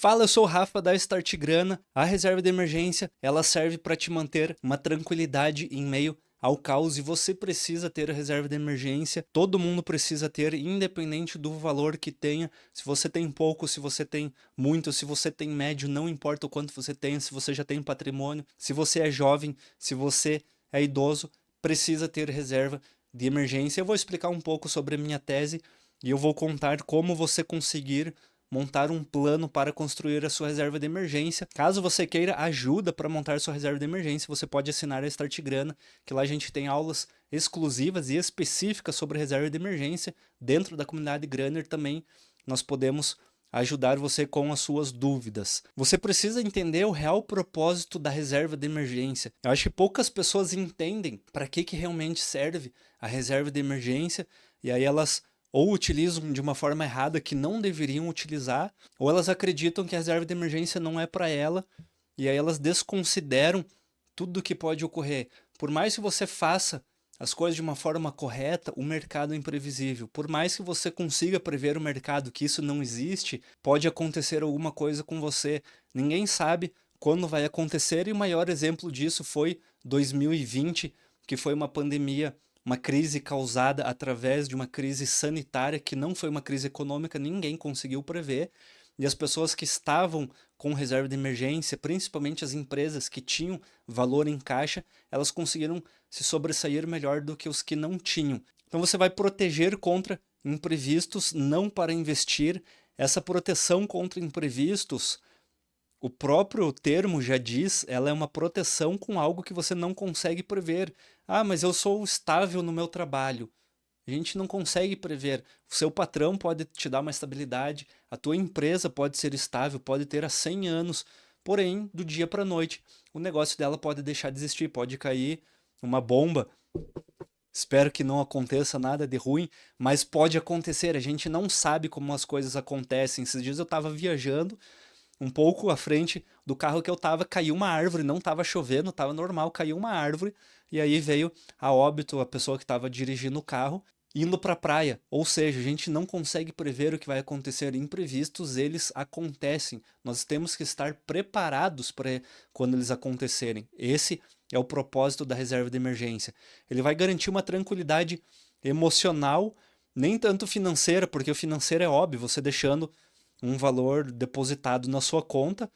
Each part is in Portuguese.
Fala, eu sou o Rafa da Start Grana. A reserva de emergência, ela serve para te manter uma tranquilidade em meio ao caos e você precisa ter a reserva de emergência. Todo mundo precisa ter, independente do valor que tenha. Se você tem pouco, se você tem muito, se você tem médio, não importa o quanto você tenha, se você já tem patrimônio, se você é jovem, se você é idoso, precisa ter reserva de emergência. Eu vou explicar um pouco sobre a minha tese e eu vou contar como você conseguir montar um plano para construir a sua reserva de emergência. Caso você queira ajuda para montar sua reserva de emergência, você pode assinar a Start Grana, que lá a gente tem aulas exclusivas e específicas sobre reserva de emergência. Dentro da comunidade Granner também nós podemos ajudar você com as suas dúvidas. Você precisa entender o real propósito da reserva de emergência. Eu acho que poucas pessoas entendem para que realmente serve a reserva de emergência e aí elas ou utilizam de uma forma errada que não deveriam utilizar, ou elas acreditam que a reserva de emergência não é para ela, e aí elas desconsideram tudo que pode ocorrer. Por mais que você faça as coisas de uma forma correta, o mercado é imprevisível. Por mais que você consiga prever o mercado, que isso não existe, pode acontecer alguma coisa com você. Ninguém sabe quando vai acontecer, e o maior exemplo disso foi 2020, que foi uma pandemia, uma crise causada através de uma crise sanitária que não foi uma crise econômica, ninguém conseguiu prever. E as pessoas que estavam com reserva de emergência, principalmente as empresas que tinham valor em caixa, elas conseguiram se sobressair melhor do que os que não tinham. Então você vai proteger contra imprevistos, não para investir. Essa proteção contra imprevistos, o próprio termo já diz, ela é uma proteção com algo que você não consegue prever. Ah, mas eu sou estável no meu trabalho. A gente não consegue prever. O seu patrão pode te dar uma estabilidade, a tua empresa pode ser estável, pode ter há 100 anos, porém, do dia para a noite, o negócio dela pode deixar de existir, pode cair uma bomba. Espero que não aconteça nada de ruim, mas pode acontecer. A gente não sabe como as coisas acontecem. Esses dias eu estava viajando, um pouco à frente do carro que eu tava, caiu uma árvore, não tava chovendo, tava normal, caiu uma árvore, e aí veio a óbito a pessoa que estava dirigindo o carro, indo para a praia. Ou seja, a gente não consegue prever o que vai acontecer, imprevistos, eles acontecem. Nós temos que estar preparados para quando eles acontecerem. Esse é o propósito da reserva de emergência. Ele vai garantir uma tranquilidade emocional, nem tanto financeira, porque o financeiro é óbvio, você deixando um valor depositado na sua conta,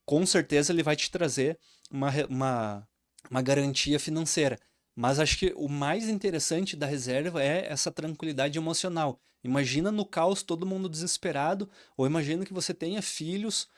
com certeza ele vai te trazer uma garantia financeira. Mas acho que o mais interessante da reserva é essa tranquilidade emocional. Imagina no caos todo mundo desesperado, ou imagina que você tenha filhos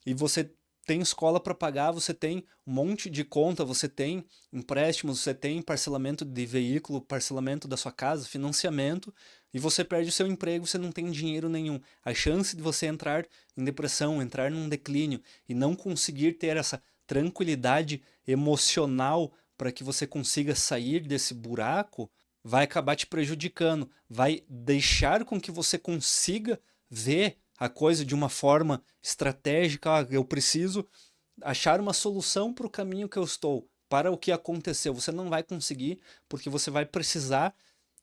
e você tem escola para pagar, você tem um monte de conta, você tem empréstimos, você tem parcelamento de veículo, parcelamento da sua casa, financiamento, e você perde o seu emprego, você não tem dinheiro nenhum. A chance de você entrar em depressão, entrar num declínio e não conseguir ter essa tranquilidade emocional para que você consiga sair desse buraco, vai acabar te prejudicando, vai deixar com que você consiga ver a coisa de uma forma estratégica. Ah, eu preciso achar uma solução para o caminho que eu estou, para o que aconteceu. Você não vai conseguir, porque você vai precisar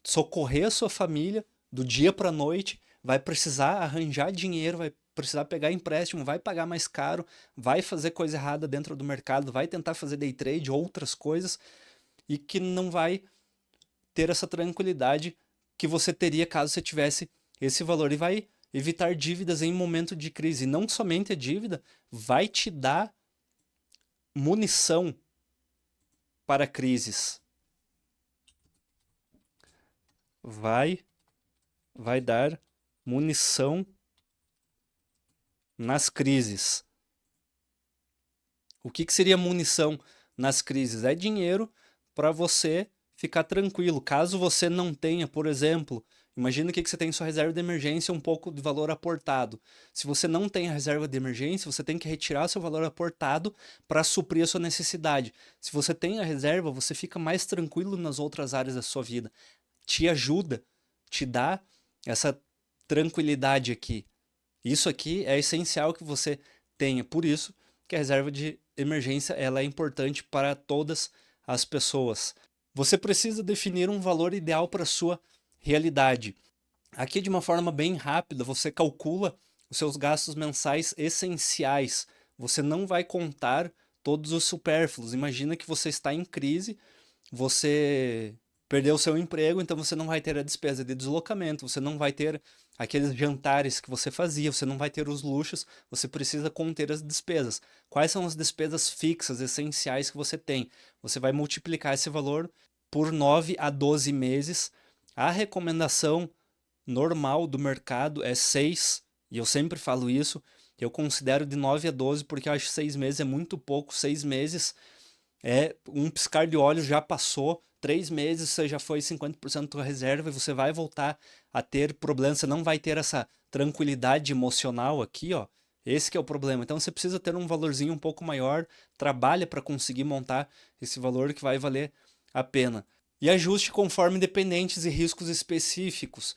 socorrer a sua família do dia para a noite, vai precisar arranjar dinheiro, vai precisar pegar empréstimo, vai pagar mais caro, vai fazer coisa errada dentro do mercado, vai tentar fazer day trade, outras coisas, e que não vai ter essa tranquilidade que você teria caso você tivesse esse valor, e vai evitar dívidas em momento de crise. E não somente a dívida, vai te dar munição para crises. Vai dar munição nas crises. O que seria munição nas crises? É dinheiro para você ficar tranquilo. Caso você não tenha, por exemplo, imagina que você tem sua reserva de emergência, um pouco de valor aportado. Se você não tem a reserva de emergência, você tem que retirar seu valor aportado para suprir a sua necessidade. Se você tem a reserva, você fica mais tranquilo nas outras áreas da sua vida. Te ajuda, te dá essa tranquilidade aqui. Isso aqui é essencial que você tenha. Por isso que a reserva de emergência ela é importante para todas as pessoas. Você precisa definir um valor ideal para a sua realidade. Aqui, de uma forma bem rápida, você calcula os seus gastos mensais essenciais. Você não vai contar todos os supérfluos. Imagina que você está em crise, você perdeu o seu emprego, então você não vai ter a despesa de deslocamento, você não vai ter aqueles jantares que você fazia, você não vai ter os luxos, você precisa conter as despesas. Quais são as despesas fixas, essenciais que você tem? Você vai multiplicar esse valor por 9 a 12 meses. A recomendação normal do mercado é 6, e eu sempre falo isso. Eu considero de 9 a 12 porque eu acho que 6 meses é muito pouco. 6 meses é um piscar de olhos, já passou. 3 meses você já foi 50% da tua reserva e você vai voltar a ter problemas. Você não vai ter essa tranquilidade emocional aqui, ó. Esse que é o problema. Então você precisa ter um valorzinho um pouco maior, trabalha para conseguir montar esse valor que vai valer a pena. E ajuste conforme dependentes e riscos específicos.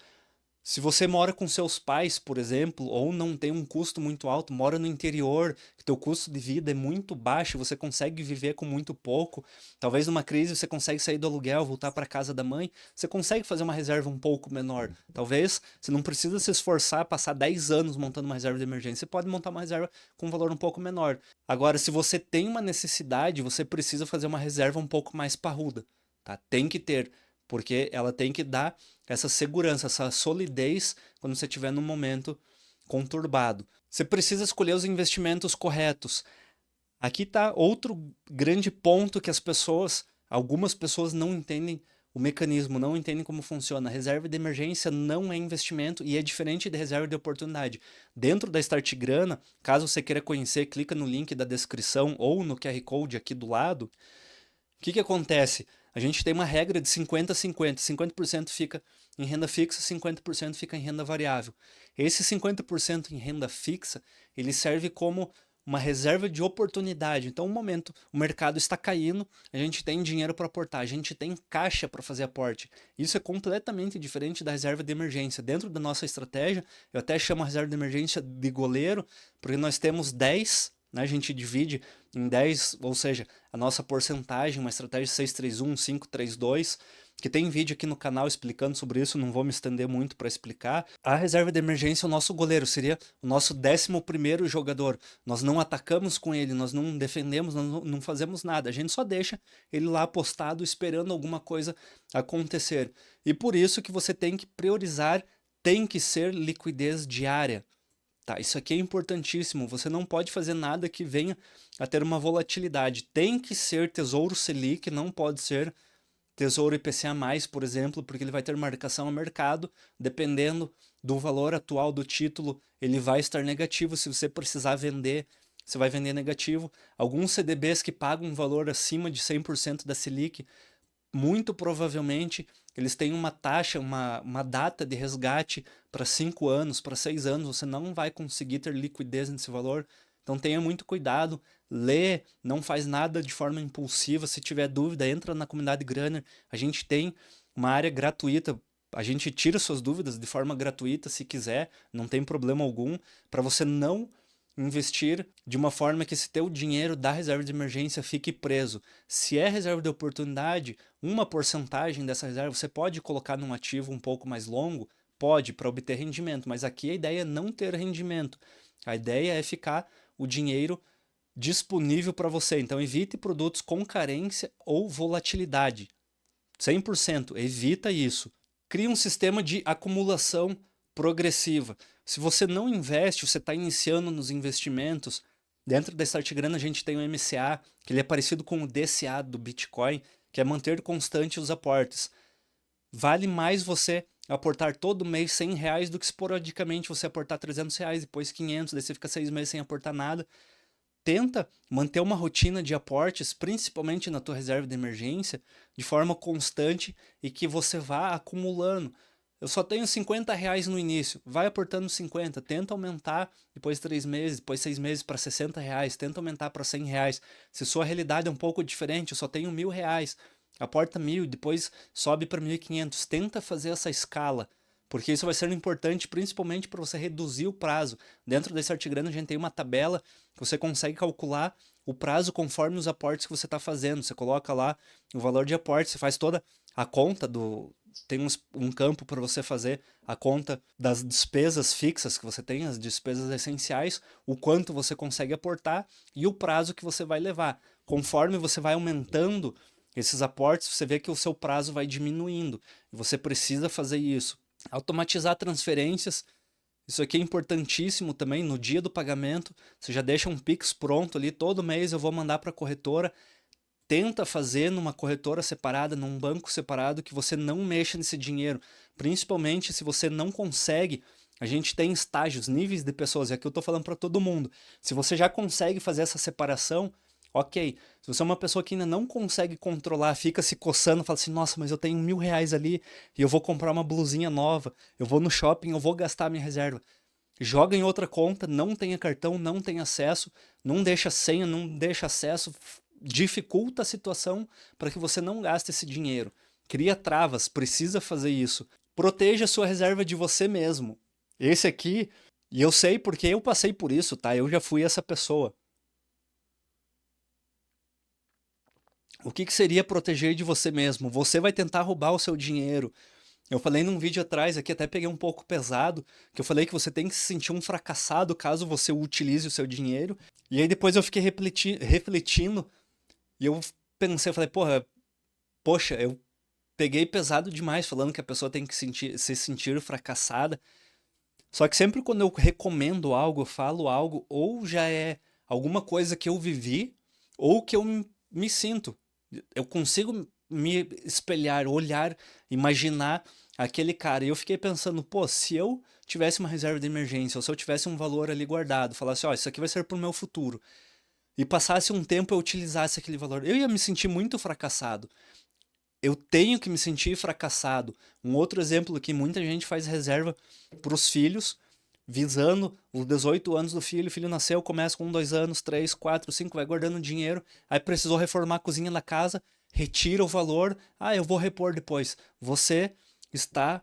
Se você mora com seus pais, por exemplo, ou não tem um custo muito alto, mora no interior, que teu custo de vida é muito baixo, você consegue viver com muito pouco, talvez numa crise você consegue sair do aluguel, voltar para casa da mãe, você consegue fazer uma reserva um pouco menor. Talvez você não precisa se esforçar, passar 10 anos montando uma reserva de emergência, você pode montar uma reserva com um valor um pouco menor. Agora, se você tem uma necessidade, você precisa fazer uma reserva um pouco mais parruda, tá? Tem que ter, porque ela tem que dar essa segurança, essa solidez quando você estiver num momento conturbado. Você precisa escolher os investimentos corretos. Aqui está outro grande ponto que algumas pessoas não entendem o mecanismo, não entendem como funciona. Reserva de emergência não é investimento e é diferente de reserva de oportunidade. Dentro da Start Grana, caso você queira conhecer, clica no link da descrição ou no QR Code aqui do lado. O que acontece? A gente tem uma regra de 50-50. 50% fica em renda fixa, 50% fica em renda variável. Esse 50% em renda fixa, ele serve como uma reserva de oportunidade. Então, no momento, o mercado está caindo, a gente tem dinheiro para aportar, a gente tem caixa para fazer aporte. Isso é completamente diferente da reserva de emergência. Dentro da nossa estratégia, eu até chamo a reserva de emergência de goleiro, porque nós temos 10, né? A gente divide em 10, ou seja, a nossa porcentagem, uma estratégia 6-3-1, 5-3-2, que tem vídeo aqui no canal explicando sobre isso, não vou me estender muito para explicar. A reserva de emergência é o nosso goleiro, seria o nosso 11º jogador. Nós não atacamos com ele, nós não defendemos, nós não fazemos nada, a gente só deixa ele lá apostado esperando alguma coisa acontecer. E por isso que você tem que priorizar, tem que ser liquidez diária. Tá, isso aqui é importantíssimo. Você não pode fazer nada que venha a ter uma volatilidade. Tem que ser Tesouro Selic, não pode ser Tesouro IPCA+, por exemplo, porque ele vai ter marcação a mercado. Dependendo do valor atual do título, ele vai estar negativo. Se você precisar vender, você vai vender negativo. Alguns CDBs que pagam um valor acima de 100% da Selic, muito provavelmente eles têm uma taxa, uma data de resgate para 5 anos, para 6 anos, você não vai conseguir ter liquidez nesse valor. Então tenha muito cuidado, lê, não faz nada de forma impulsiva. Se tiver dúvida, entra na comunidade Grana. A gente tem uma área gratuita, a gente tira suas dúvidas de forma gratuita se quiser, não tem problema algum, para você não investir de uma forma que esse teu dinheiro da reserva de emergência fique preso. Se é reserva de oportunidade, uma porcentagem dessa reserva você pode colocar num ativo um pouco mais longo, pode, para obter rendimento, mas aqui a ideia é não ter rendimento. A ideia é ficar o dinheiro disponível para você. Então evite produtos com carência ou volatilidade. 100%, evita isso. Cria um sistema de acumulação progressiva. Se você não investe, você está iniciando nos investimentos, dentro da Start Grana a gente tem o MCA, que ele é parecido com o DCA do Bitcoin, que é manter constante os aportes. Vale mais você aportar todo mês R$100 do que esporadicamente você aportar R$300, depois 500, daí você fica 6 meses sem aportar nada. Tenta manter uma rotina de aportes, principalmente na tua reserva de emergência, de forma constante e que você vá acumulando. Eu só tenho R$50 no início, vai aportando 50, tenta aumentar depois de 3 meses, depois de 6 meses para R$60, tenta aumentar para R$100. Se sua realidade é um pouco diferente, eu só tenho R$1.000, aporta 1.000, depois sobe para 1.500, tenta fazer essa escala, porque isso vai ser importante principalmente para você reduzir o prazo. Dentro da Start Grana a gente tem uma tabela que você consegue calcular o prazo conforme os aportes que você está fazendo. Você coloca lá o valor de aporte, você faz toda a conta tem um campo para você fazer a conta das despesas fixas que você tem, as despesas essenciais, o quanto você consegue aportar e o prazo que você vai levar. Conforme você vai aumentando esses aportes, você vê que o seu prazo vai diminuindo. E você precisa fazer isso. Automatizar transferências. Isso aqui é importantíssimo também no dia do pagamento. Você já deixa um Pix pronto ali, todo mês eu vou mandar para a corretora. Tenta fazer numa corretora separada, num banco separado, que você não mexa nesse dinheiro. Principalmente se você não consegue. A gente tem estágios, níveis de pessoas, e aqui eu estou falando para todo mundo. Se você já consegue fazer essa separação, ok. Se você é uma pessoa que ainda não consegue controlar, fica se coçando, fala assim, nossa, mas eu tenho R$ 1.000 ali e eu vou comprar uma blusinha nova, eu vou no shopping, eu vou gastar a minha reserva. Joga em outra conta, não tenha cartão, não tenha acesso, não deixa senha, não deixa acesso, dificulta a situação para que você não gaste esse dinheiro. Cria travas, precisa fazer isso. Proteja a sua reserva de você mesmo. Esse aqui, e eu sei porque eu passei por isso, tá? Eu já fui essa pessoa. O que seria proteger de você mesmo? Você vai tentar roubar o seu dinheiro. Eu falei num vídeo atrás aqui, até peguei um pouco pesado, que eu falei que você tem que se sentir um fracassado caso você utilize o seu dinheiro. E aí depois eu fiquei refletindo e eu pensei, eu falei, poxa, eu peguei pesado demais falando que a pessoa tem que se sentir fracassada. Só que sempre quando eu recomendo algo, eu falo algo, ou já é alguma coisa que eu vivi, ou que eu me sinto. Eu consigo me espelhar, olhar, imaginar aquele cara. E eu fiquei pensando, se eu tivesse uma reserva de emergência, ou se eu tivesse um valor ali guardado, falasse, isso aqui vai ser pro meu futuro, e passasse um tempo eu utilizasse aquele valor, eu ia me sentir muito fracassado. Eu tenho que me sentir fracassado. Um outro exemplo que muita gente faz reserva para os filhos, visando os 18 anos do filho. O filho nasceu, começa com 2 anos, 3, 4, 5, vai guardando dinheiro. Aí precisou reformar a cozinha da casa, retira o valor. Eu vou repor depois. Você está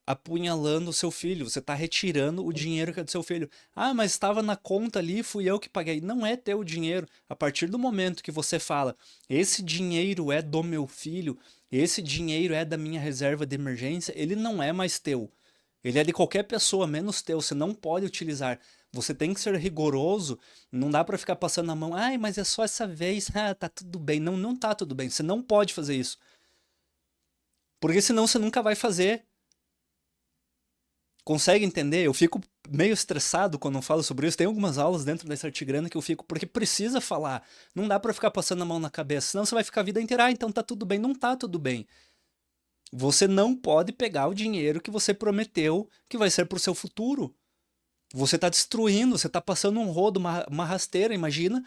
apunhalando o seu filho, você está retirando o dinheiro que é do seu filho. Mas estava na conta ali, fui eu que paguei. Não é teu dinheiro. A partir do momento que você fala, esse dinheiro é do meu filho, esse dinheiro é da minha reserva de emergência, ele não é mais teu. Ele é de qualquer pessoa, menos teu. Você não pode utilizar. Você tem que ser rigoroso. Não dá para ficar passando a mão. Mas é só essa vez. Tá tudo bem. Não, não tá tudo bem. Você não pode fazer isso. Porque senão você nunca vai fazer. Consegue entender? Eu fico meio estressado quando eu falo sobre isso. Tem algumas aulas dentro da Startgrana que eu fico, porque precisa falar. Não dá pra ficar passando a mão na cabeça, senão você vai ficar a vida inteira, então tá tudo bem. Não tá tudo bem. Você não pode pegar o dinheiro que você prometeu que vai ser pro seu futuro. Você tá destruindo, você tá passando um rodo, uma rasteira, imagina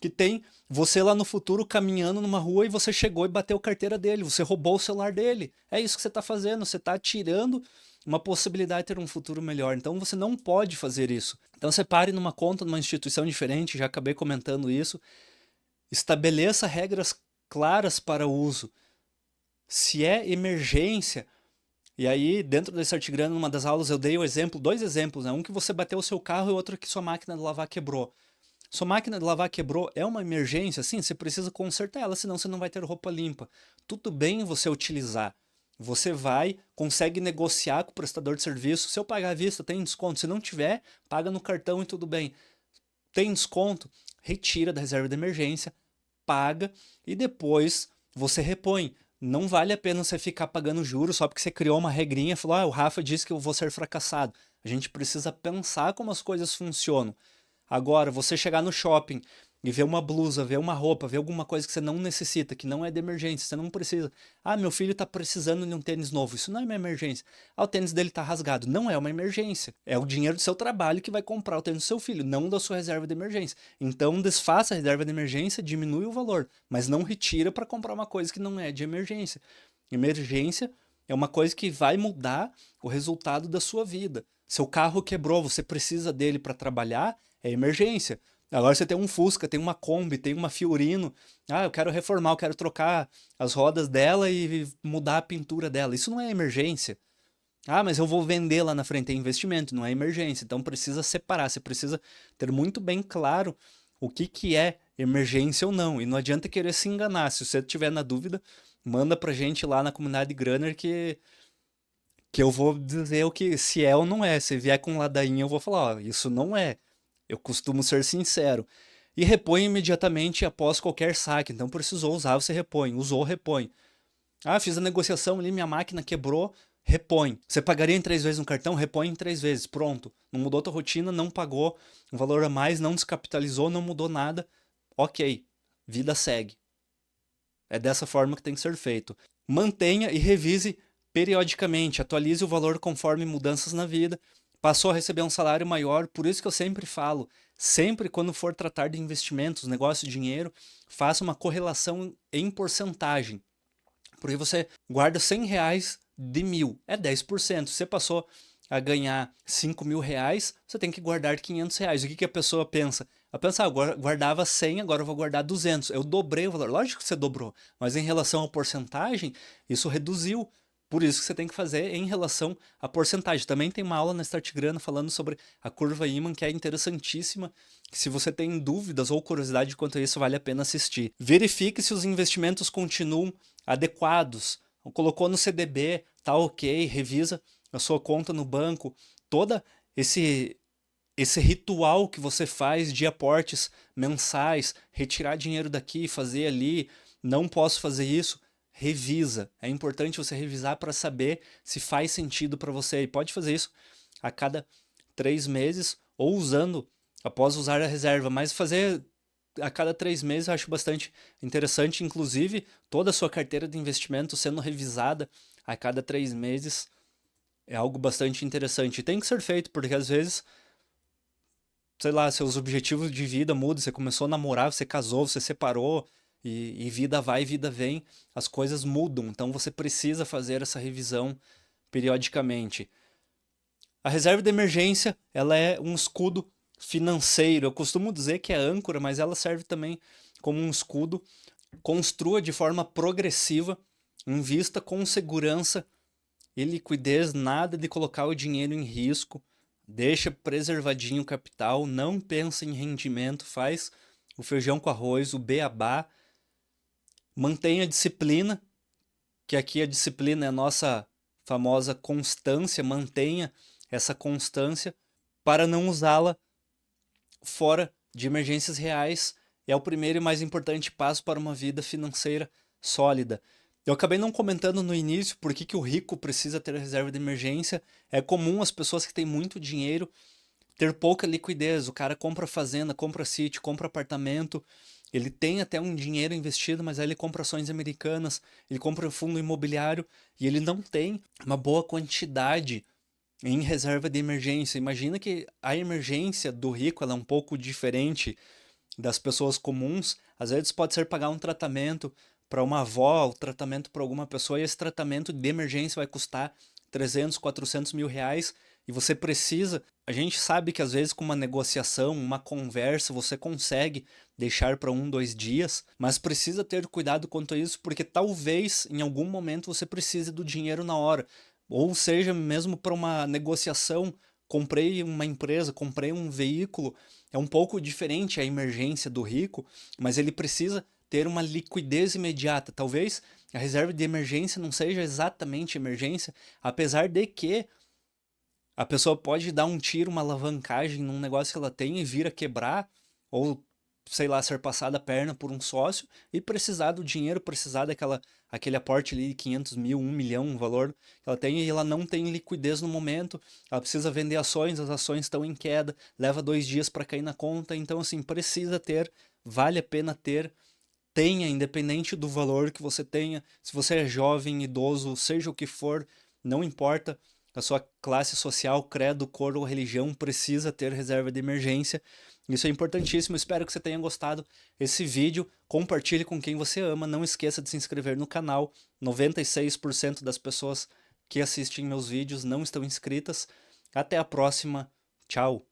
que tem você lá no futuro caminhando numa rua e você chegou e bateu a carteira dele, você roubou o celular dele. É isso que você tá fazendo, você tá tirando uma possibilidade de ter um futuro melhor. Então você não pode fazer isso. Então separe numa conta, numa instituição diferente, já acabei comentando isso. Estabeleça regras claras para o uso. Se é emergência, e aí dentro desse Startgrana, numa das aulas eu dei o exemplo, 2 exemplos, né? Um que você bateu o seu carro e outro que sua máquina de lavar quebrou. Sua máquina de lavar quebrou, é uma emergência? Sim, você precisa consertar ela, senão você não vai ter roupa limpa. Tudo bem você utilizar. Você consegue negociar com o prestador de serviço. Se eu pagar à vista, tem desconto. Se não tiver, paga no cartão e tudo bem. Tem desconto? Retira da reserva de emergência, paga e depois você repõe. Não vale a pena você ficar pagando juros só porque você criou uma regrinha e falou, o Rafa disse que eu vou ser fracassado. A gente precisa pensar como as coisas funcionam. Agora, você chegar no shopping e ver uma blusa, ver uma roupa, ver alguma coisa que você não necessita, que não é de emergência, você não precisa. Meu filho tá precisando de um tênis novo. Isso não é uma emergência. O tênis dele tá rasgado. Não é uma emergência. É o dinheiro do seu trabalho que vai comprar o tênis do seu filho, não da sua reserva de emergência. Então, desfaça a reserva de emergência, diminui o valor, mas não retira para comprar uma coisa que não é de emergência. Emergência é uma coisa que vai mudar o resultado da sua vida. Seu carro quebrou, você precisa dele para trabalhar, é emergência. Agora você tem um Fusca, tem uma Kombi, tem uma Fiorino. Eu quero reformar, eu quero trocar as rodas dela e mudar a pintura dela. Isso não é emergência. Mas eu vou vender lá na frente, é investimento, não é emergência. Então precisa separar, você precisa ter muito bem claro o que é emergência ou não. E não adianta querer se enganar. Se você estiver na dúvida, manda pra gente lá na comunidade Grunner que eu vou dizer o que se é ou não é. Se vier com ladainha, eu vou falar, ó, isso não é. Eu costumo ser sincero. E repõe imediatamente após qualquer saque. Então precisou usar, você repõe. Usou, repõe. Ah, fiz a negociação ali, minha máquina quebrou, repõe. Você pagaria em 3 vezes no cartão? Repõe em 3 vezes. Pronto. Não mudou tua rotina, não pagou um valor a mais, não descapitalizou, não mudou nada. Ok. Vida segue. É dessa forma que tem que ser feito. Mantenha e revise periodicamente, atualize o valor conforme mudanças na vida. Passou a receber um salário maior, por isso que eu sempre falo, sempre quando for tratar de investimentos, negócio, dinheiro, faça uma correlação em porcentagem. Porque você guarda R$ 100 de 1.000, é 10%. Se você passou a ganhar R$ 5.000, você tem que guardar R$ 500. O que a pessoa pensa? Ela pensa, guardava 100, agora eu vou guardar 200. Eu dobrei o valor. Lógico que você dobrou, mas em relação à porcentagem, isso reduziu. Por isso que você tem que fazer em relação à porcentagem. Também tem uma aula na Start Grana falando sobre a curva Iman, que é interessantíssima. Se você tem dúvidas ou curiosidade quanto a isso, vale a pena assistir. Verifique se os investimentos continuam adequados. Colocou no CDB, tá ok, revisa a sua conta no banco. Toda esse ritual que você faz de aportes mensais, retirar dinheiro daqui, fazer ali, não posso fazer isso, revisa. É importante você revisar para saber se faz sentido para você. E pode fazer isso a cada 3 meses ou usando, após usar a reserva, mas fazer a cada 3 meses eu acho bastante interessante, inclusive toda a sua carteira de investimento sendo revisada a cada 3 meses é algo bastante interessante. E tem que ser feito, porque às vezes, sei lá, seus objetivos de vida mudam, você começou a namorar, você casou, você separou, e vida vai e vida vem, as coisas mudam, então você precisa fazer essa revisão periodicamente. A reserva de emergência, ela é um escudo financeiro. Eu costumo dizer que é âncora, mas ela serve também como um escudo. Construa de forma progressiva, invista com segurança e liquidez, nada de colocar o dinheiro em risco. Deixa preservadinho o capital, não pensa em rendimento, faz o feijão com arroz, o beabá. Mantenha a disciplina, que aqui a disciplina é a nossa famosa constância, mantenha essa constância para não usá-la fora de emergências reais. É o primeiro e mais importante passo para uma vida financeira sólida. Eu acabei não comentando no início por que o rico precisa ter reserva de emergência. É comum as pessoas que têm muito dinheiro ter pouca liquidez. O cara compra fazenda, compra sítio, compra apartamento. Ele tem até um dinheiro investido, mas aí ele compra ações americanas, ele compra um fundo imobiliário e ele não tem uma boa quantidade em reserva de emergência. Imagina que a emergência do rico ela é um pouco diferente das pessoas comuns. Às vezes pode ser pagar um tratamento para uma avó, o tratamento para alguma pessoa, e esse tratamento de emergência vai custar 300, 400 mil reais, e você precisa. A gente sabe que às vezes com uma negociação, uma conversa, você consegue deixar para 1, 2 dias, mas precisa ter cuidado quanto a isso, porque talvez em algum momento você precise do dinheiro na hora. Ou seja, mesmo para uma negociação, comprei uma empresa, comprei um veículo, é um pouco diferente a emergência do rico, mas ele precisa ter uma liquidez imediata. Talvez a reserva de emergência não seja exatamente emergência, apesar de que a pessoa pode dar um tiro, uma alavancagem num negócio que ela tem e vir a quebrar, ou sei lá, ser passada a perna por um sócio e precisar do dinheiro, precisar aquele aporte ali de 500 mil, 1 milhão, um valor que ela tem e ela não tem liquidez no momento, ela precisa vender ações, as ações estão em queda, leva 2 dias para cair na conta, então assim, precisa ter, vale a pena ter, tenha, independente do valor que você tenha, se você é jovem, idoso, seja o que for, não importa, a sua classe social, credo, cor ou religião precisa ter reserva de emergência. Isso é importantíssimo. Espero que você tenha gostado desse vídeo. Compartilhe com quem você ama. Não esqueça de se inscrever no canal. 96% das pessoas que assistem meus vídeos não estão inscritas. Até a próxima. Tchau.